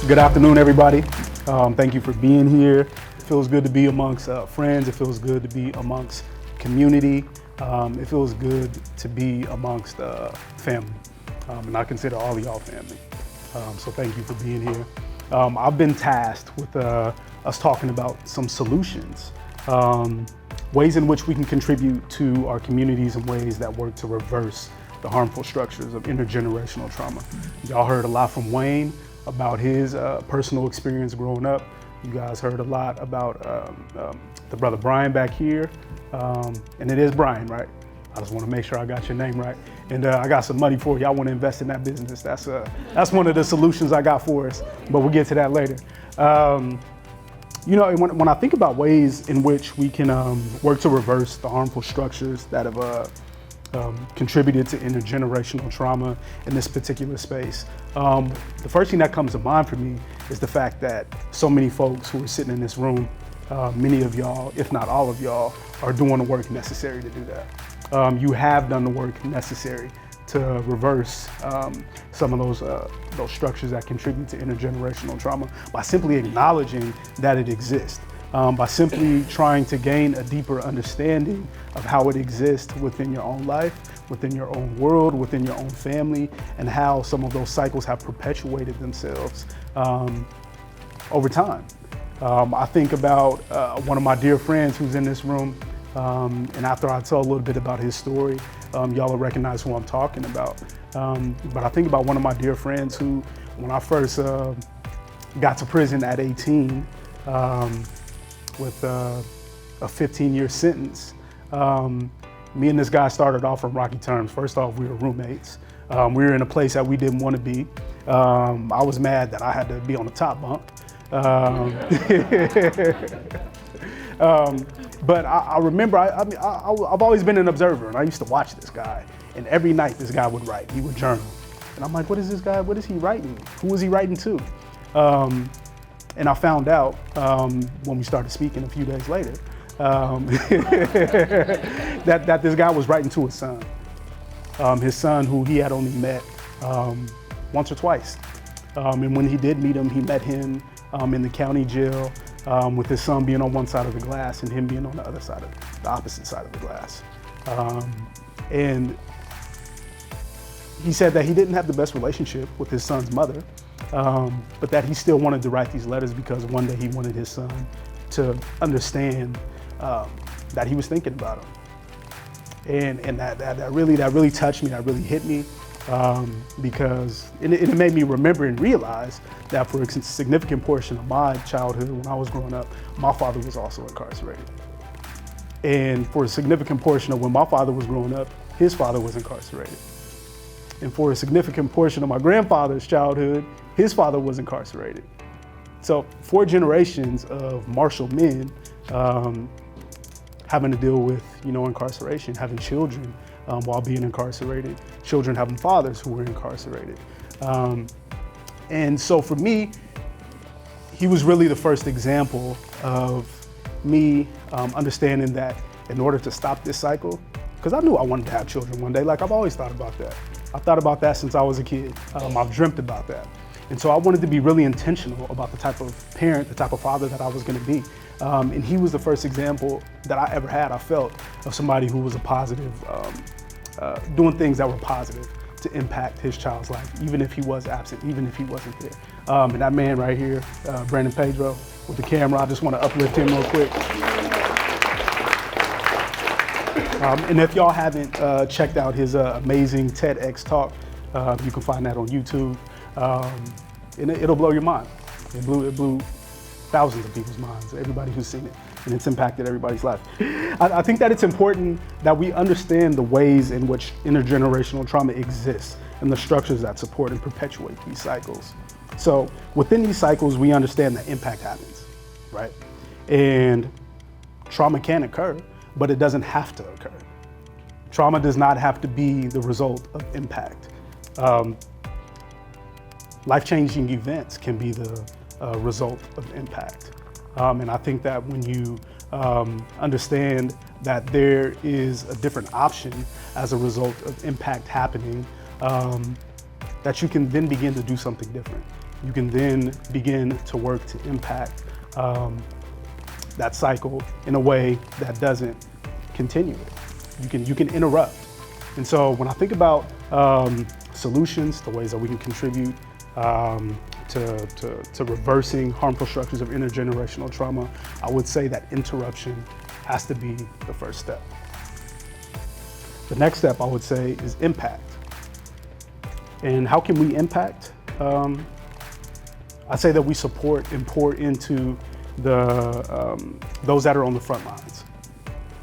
Good afternoon, everybody. Thank you for being here. It feels good to be amongst friends. It feels good to be amongst community. It feels good to be amongst family. And I consider all of y'all family. So thank you for being here. I've been tasked with us talking about some solutions, ways in which we can contribute to our communities in ways that work to reverse the harmful structures of intergenerational trauma. Y'all heard a lot from Wayne about his personal experience growing up. You guys heard a lot about the brother Brian back here. And it is Brian, right? I just want to make sure I got your name right. And I got some money for you. I want to invest in that business. That's one of the solutions I got for us, but we'll get to that later. You know, when I think about ways in which we can work to reverse the harmful structures that have contributed to intergenerational trauma in this particular space, the first thing that comes to mind for me is the fact that so many folks who are sitting in this room, many of y'all, if not all of y'all, are doing the work necessary to do that. You have done the work necessary to reverse some of those structures that contribute to intergenerational trauma by simply acknowledging that it exists, by simply trying to gain a deeper understanding of how it exists within your own life, within your own world, within your own family, and how some of those cycles have perpetuated themselves over time. I think about one of my dear friends who's in this room, and after I tell a little bit about his story, y'all will recognize who I'm talking about. But I think about one of my dear friends who, when I first got to prison at 18, with a 15-year sentence, me and this guy started off on rocky terms. First off, we were roommates. We were in a place that we didn't want to be. I was mad that I had to be on the top bunk. But I remember, I've always been an observer, and I used to watch this guy. And every night this guy would write, he would journal. And I'm like, what is this guy, what is he writing? Who is he writing to? And I found out when we started speaking a few days later, that this guy was writing to his son who he had only met once or twice. And when he did meet him, he met him in the county jail, with his son being on one side of the glass and him being on the other side, the opposite side of the glass. And he said that he didn't have the best relationship with his son's mother, but that he still wanted to write these letters because one day he wanted his son to understand that he was thinking about him. And that really touched me, that really hit me. Because it made me remember and realize that for a significant portion of my childhood when I was growing up, my father was also incarcerated. And for a significant portion of when my father was growing up, his father was incarcerated. And for a significant portion of my grandfather's childhood, his father was incarcerated. So 4 generations of Marshall men having to deal with, incarceration, having children while being incarcerated, children having fathers who were incarcerated. And so for me, he was really the first example of me understanding that in order to stop this cycle, because I knew I wanted to have children one day, like I've always thought about that. I've thought about that since I was a kid. I've dreamt about that. And so I wanted to be really intentional about the type of parent, the type of father that I was gonna be. And he was the first example that I ever had, I felt, of somebody who was a positive, doing things that were positive to impact his child's life, even if he was absent, even if he wasn't there. And that man right here, Brandon Pedro, with the camera, I just want to uplift him real quick. And if y'all haven't checked out his amazing TEDx talk, you can find that on YouTube. And it'll blow your mind. It blew thousands of people's minds, everybody who's seen it, and it's impacted everybody's life. I think that it's important that we understand the ways in which intergenerational trauma exists and the structures that support and perpetuate these cycles. So within these cycles, we understand that impact happens, right? And trauma can occur, but it doesn't have to occur. Trauma does not have to be the result of impact. Life-changing events can be the result of impact. And I think that when you understand that there is a different option as a result of impact happening, that you can then begin to do something different. you can then begin to work to impact that cycle in a way that doesn't continue it. You can interrupt. And so when I think about solutions, the ways that we can contribute to reversing harmful structures of intergenerational trauma, I would say that interruption has to be the first step. The next step, I would say, is impact. And how can we impact? I say that we support and pour into those that are on the front lines,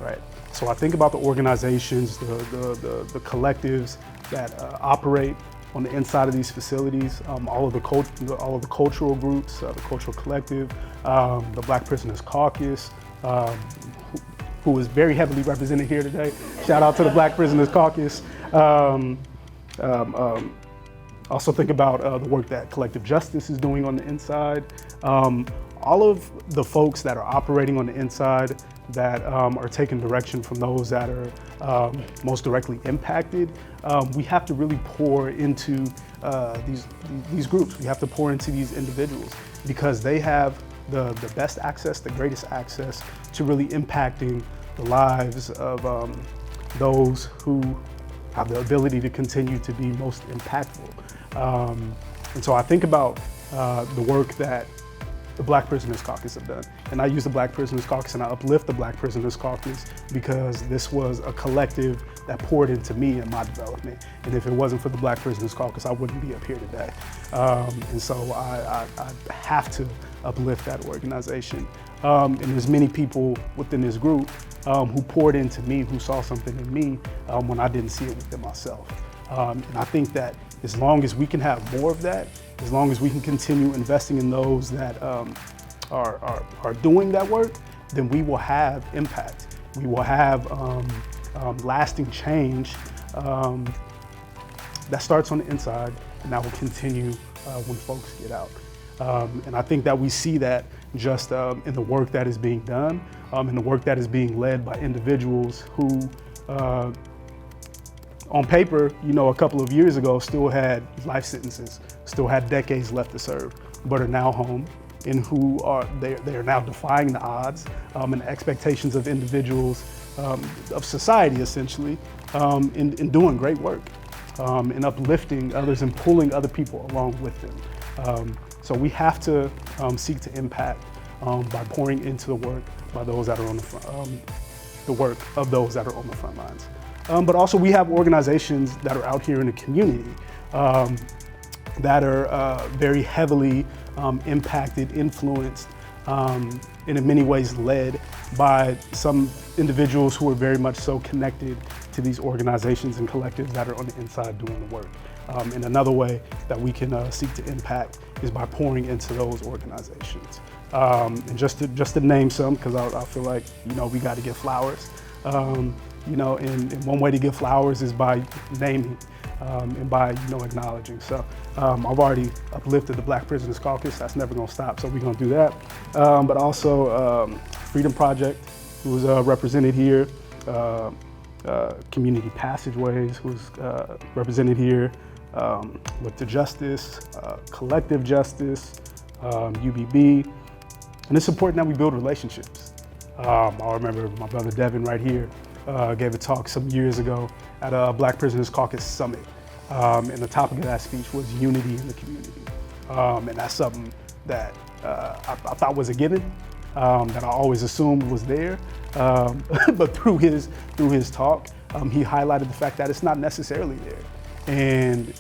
right? So I think about the organizations, the collectives that operate on the inside of these facilities, all of the cultural groups, the cultural collective, the Black Prisoners Caucus, who is very heavily represented here today. Shout out to the Black Prisoners Caucus. Also think about the work that Collective Justice is doing on the inside. All of the folks that are operating on the inside that are taking direction from those that are most directly impacted, we have to really pour into these groups. We have to pour into these individuals because they have the best access, the greatest access to really impacting the lives of those who have the ability to continue to be most impactful. And so I think about the work that the Black Prisoners Caucus have done. And I use the Black Prisoners Caucus and I uplift the Black Prisoners Caucus because this was a collective that poured into me and my development. And if it wasn't for the Black Prisoners Caucus, I wouldn't be up here today. And so I have to uplift that organization. And there's many people within this group who poured into me, who saw something in me when I didn't see it within myself. And I think that as long as we can have more of that, as long as we can continue investing in those that are doing that work, then we will have impact. We will have lasting change that starts on the inside and that will continue when folks get out. And I think that we see that just in the work that is being done, and the work that is being led by individuals who on paper, a couple of years ago, still had life sentences, still had decades left to serve, but are now home and they are now defying the odds and the expectations of individuals, of society essentially, in doing great work, and uplifting others and pulling other people along with them. So we have to seek to impact by pouring into the work by those that are on the front, the work of those that are on the front lines. But also we have organizations that are out here in the community that are very heavily impacted, influenced, and in many ways led by some individuals who are very much so connected to these organizations and collectives that are on the inside doing the work. And another way that we can seek to impact is by pouring into those organizations. And just to name some, because I feel like we got to give flowers. And one way to give flowers is by naming and by acknowledging. So I've already uplifted the Black Prisoners Caucus. That's never going to stop, so we're going to do that. But also Freedom Project, who's represented here. Community Passageways, who's represented here. Look to Justice, Collective Justice, UBB. And it's important that we build relationships. I remember my brother Devin right here gave a talk some years ago at a Black Prisoners Caucus Summit. And the topic of that speech was unity in the community. And that's something that I thought was a given, that I always assumed was there. But through his talk, he highlighted the fact that it's not necessarily there. And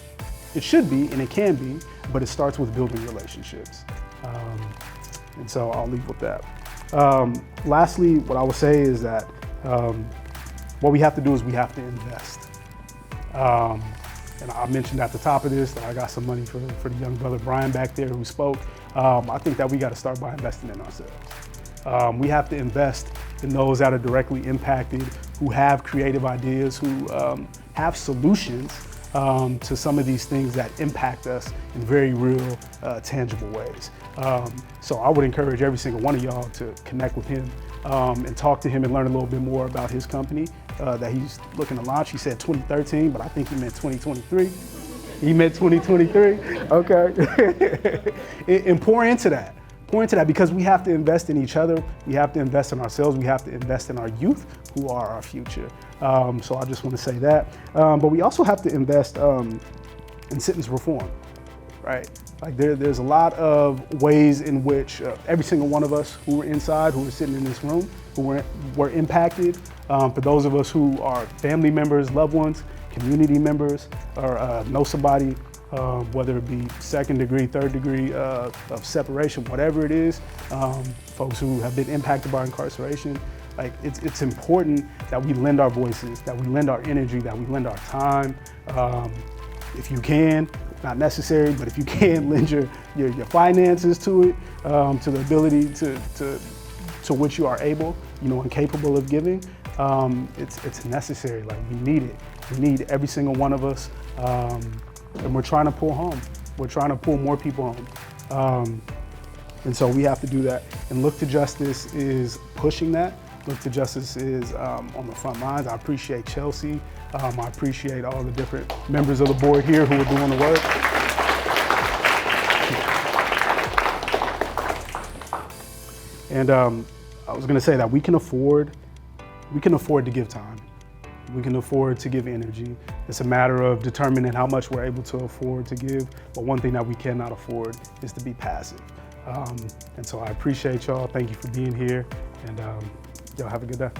it should be, and it can be, but it starts with building relationships. And so I'll leave with that. Lastly, what I would say is that what we have to do is we have to invest. And I mentioned at the top of this that I got some money for the young brother Brian back there who spoke. I think that we got to start by investing in ourselves. We have to invest in those that are directly impacted, who have creative ideas, who have solutions to some of these things that impact us in very real, tangible ways. So I would encourage every single one of y'all to connect with him and talk to him and learn a little bit more about his company that he's looking to launch. He said 2013, but I think he meant 2023. He meant 2023. Okay. And pour into that. Pour into that, because we have to invest in each other. We have to invest in ourselves. We have to invest in our youth, who are our future. So I just want to say that. But we also have to invest in sentence reform, right? Like there's a lot of ways in which every single one of us who were inside, who were sitting in this room, who were impacted. For those of us who are family members, loved ones, community members, or know somebody, whether it be second degree, third degree of separation, whatever it is, folks who have been impacted by incarceration, like it's important that we lend our voices, that we lend our energy, that we lend our time. If you can, not necessary, but if you can, lend your finances to it, to the ability to which you are able, and capable of giving. It's necessary. Like, we need it. We need every single one of us. And we're trying to pull home. We're trying to pull more people home. And so we have to do that. And Look to Justice is pushing that. Look to Justice is on the front lines. I appreciate Chelsea. I appreciate all the different members of the board here who are doing the work. And I was gonna say that we can afford to give time. We can afford to give energy. It's a matter of determining how much we're able to afford to give. But one thing that we cannot afford is to be passive. And so I appreciate y'all. Thank you for being here. And y'all have a good day.